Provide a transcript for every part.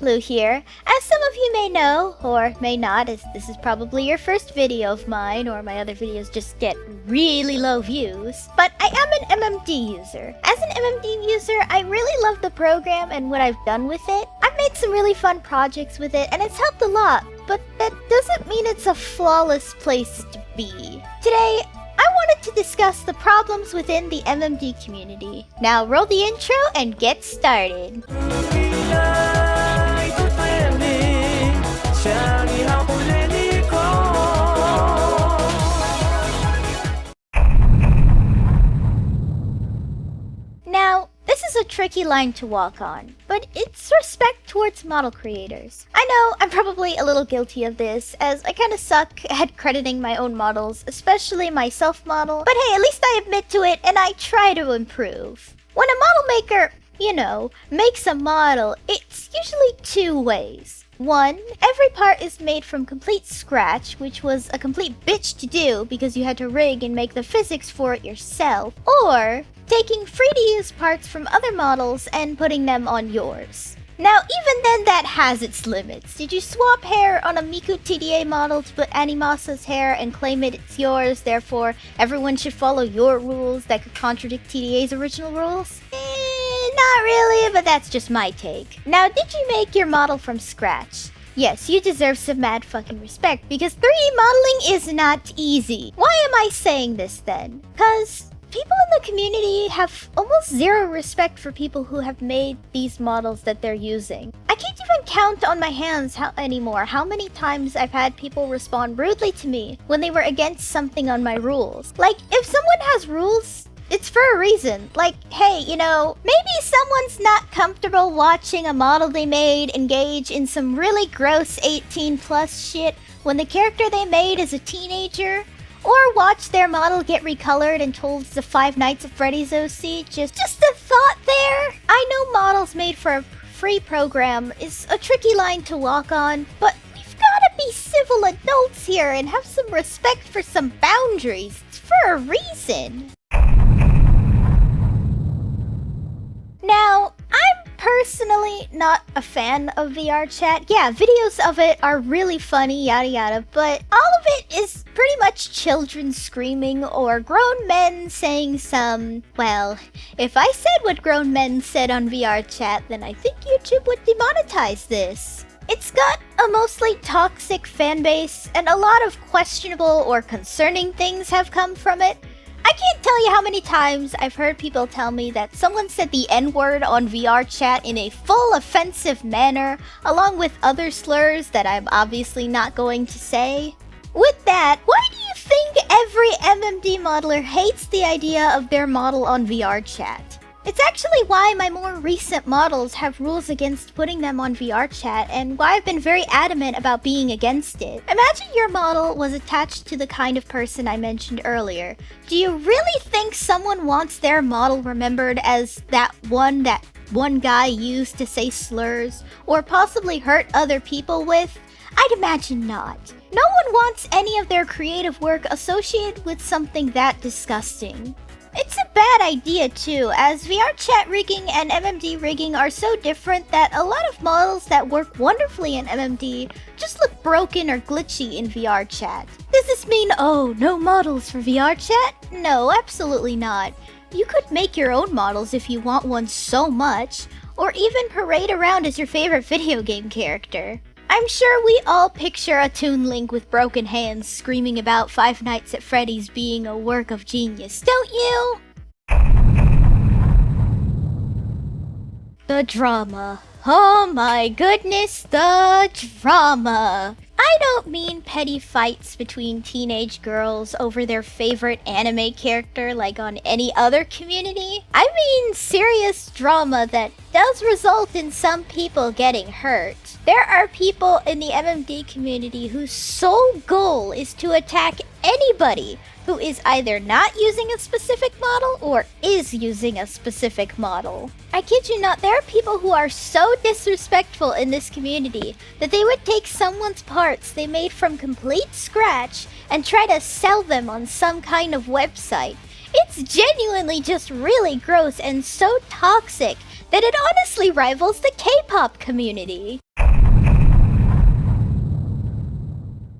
Lou here. As some of you may know, or may not, as this is probably your first video of mine, or my other videos just get really low views, but I am an MMD user. As an MMD user, I really love the program and what I've done with it. I've made some really fun projects with it, and it's helped a lot, but that doesn't mean it's a flawless place to be. Today, I wanted to discuss the problems within the MMD community. Now roll the intro and get started. Now, this is a tricky line to walk on, but it's respect towards model creators. I know I'm probably a little guilty of this, as I kinda suck at crediting my own models, especially my self-model, but hey, at least I admit to it and I try to improve. When a model maker, makes a model, it's usually two ways. One, every part is made from complete scratch, which was a complete bitch to do because you had to rig and make the physics for it yourself, or taking free-to-use parts from other models and putting them on yours. Now, even then, that has its limits. Did you swap hair on a Miku TDA model to put Animasa's hair and claim it's yours, therefore everyone should follow your rules that could contradict TDA's original rules? Not really, but that's just my take. Now, did you make your model from scratch? Yes, you deserve some mad fucking respect, because 3D modeling is not easy. Why am I saying this then? Cause people in the community have almost zero respect for people who have made these models that they're using. I can't even count on my hands anymore how many times I've had people respond rudely to me when they were against something on my rules. Like, if someone has rules, it's for a reason. Like, hey, maybe someone's not comfortable watching a model they made engage in some really gross 18+ shit when the character they made is a teenager, or watch their model get recolored and told it's the Five Nights at Freddy's OC. Just a thought there. I know models made for a free program is a tricky line to walk on, but we've gotta be civil adults here and have some respect for some boundaries. It's for a reason. Now, I'm personally not a fan of VR chat. Yeah, videos of it are really funny, yada yada, but all of it is pretty much children screaming or grown men saying some, well, if I said what grown men said on VR chat, then I think YouTube would demonetize this. It's got a mostly toxic fanbase, and a lot of questionable or concerning things have come from it. I can't tell you how many times I've heard people tell me that someone said the N-word on VR chat in a full offensive manner, along with other slurs that I'm obviously not going to say. With that, why do you think every MMD modeler hates the idea of their model on VR chat? It's actually why my more recent models have rules against putting them on VR chat, and why I've been very adamant about being against it. Imagine your model was attached to the kind of person I mentioned earlier. Do you really think someone wants their model remembered as that one guy used to say slurs, or possibly hurt other people with? I'd imagine not. No one wants any of their creative work associated with something that disgusting. It's a bad idea too, as VR chat rigging and MMD rigging are so different that a lot of models that work wonderfully in MMD just look broken or glitchy in VR chat. Does this mean, oh, no models for VR chat? No, absolutely not. You could make your own models if you want one so much, or even parade around as your favorite video game character. I'm sure we all picture a Toon Link with broken hands screaming about Five Nights at Freddy's being a work of genius, don't you? The drama. Oh my goodness, the drama. I don't mean petty fights between teenage girls over their favorite anime character like on any other community. I mean serious drama that does result in some people getting hurt. There are people in the MMD community whose sole goal is to attack anybody who is either not using a specific model or is using a specific model. I kid you not, there are people who are so disrespectful in this community that they would take someone's parts they made from complete scratch and try to sell them on some kind of website. It's genuinely just really gross and so toxic that it honestly rivals the K-pop community.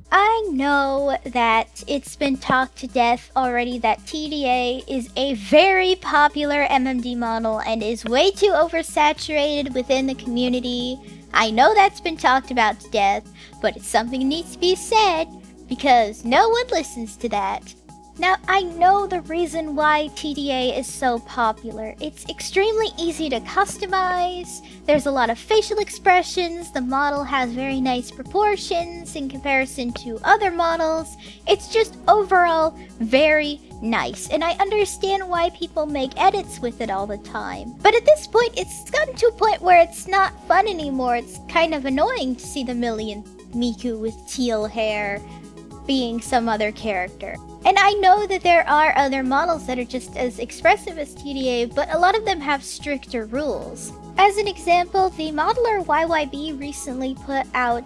I know that it's been talked to death already that TDA is a very popular MMD model and is way too oversaturated within the community. I know that's been talked about to death, but it's something that needs to be said because no one listens to that. Now, I know the reason why TDA is so popular. It's extremely easy to customize, there's a lot of facial expressions, the model has very nice proportions in comparison to other models. It's just overall very nice, and I understand why people make edits with it all the time. But at this point, it's gotten to a point where it's not fun anymore. It's kind of annoying to see the million Miku with teal hair being some other character. And I know that there are other models that are just as expressive as TDA, but a lot of them have stricter rules. As an example, the modeler YYB recently put out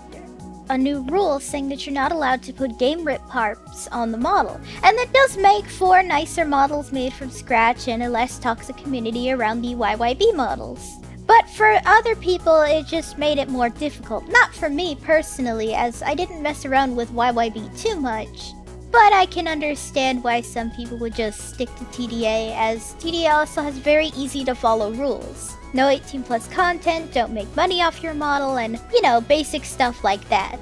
a new rule saying that you're not allowed to put game rip parts on the model. And that does make for nicer models made from scratch and a less toxic community around the YYB models. But for other people, it just made it more difficult. Not for me personally, as I didn't mess around with YYB too much. But I can understand why some people would just stick to TDA, as TDA also has very easy to follow rules. No 18+ content, don't make money off your model, and, you know, basic stuff like that.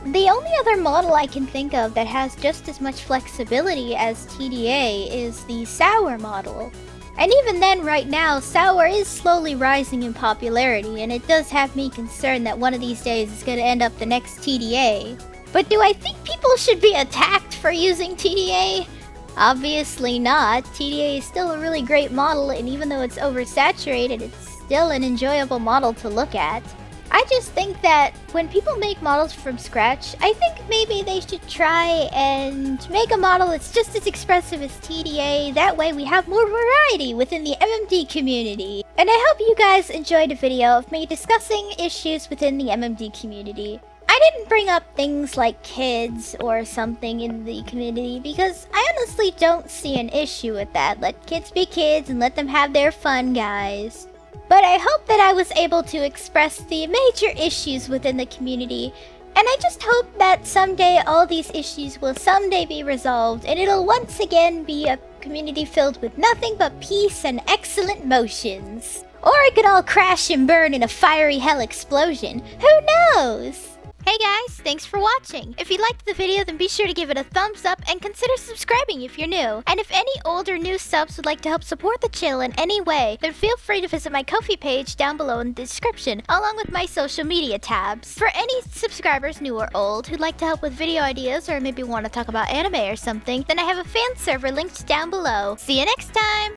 The only other model I can think of that has just as much flexibility as TDA is the Sour model. And even then, right now, Sour is slowly rising in popularity, and it does have me concerned that one of these days it's gonna end up the next TDA. But do I think people should be attacked for using TDA? Obviously not. TDA is still a really great model, and even though it's oversaturated, it's still an enjoyable model to look at. I just think that when people make models from scratch, I think maybe they should try and make a model that's just as expressive as TDA. That way we have more variety within the MMD community. And I hope you guys enjoyed a video of me discussing issues within the MMD community. I didn't bring up things like kids or something in the community because I honestly don't see an issue with that. Let kids be kids and let them have their fun, guys. But I hope that I was able to express the major issues within the community, and I just hope that someday all these issues will someday be resolved and it'll once again be a community filled with nothing but peace and excellent motions. Or it could all crash and burn in a fiery hell explosion. Who knows? Hey guys, thanks for watching. If you liked the video, then be sure to give it a thumbs up and consider subscribing if you're new. And if any old or new subs would like to help support the channel in any way, then feel free to visit my Ko-fi page down below in the description, along with my social media tabs. For any subscribers, new or old, who'd like to help with video ideas or maybe want to talk about anime or something, then I have a fan server linked down below. See you next time!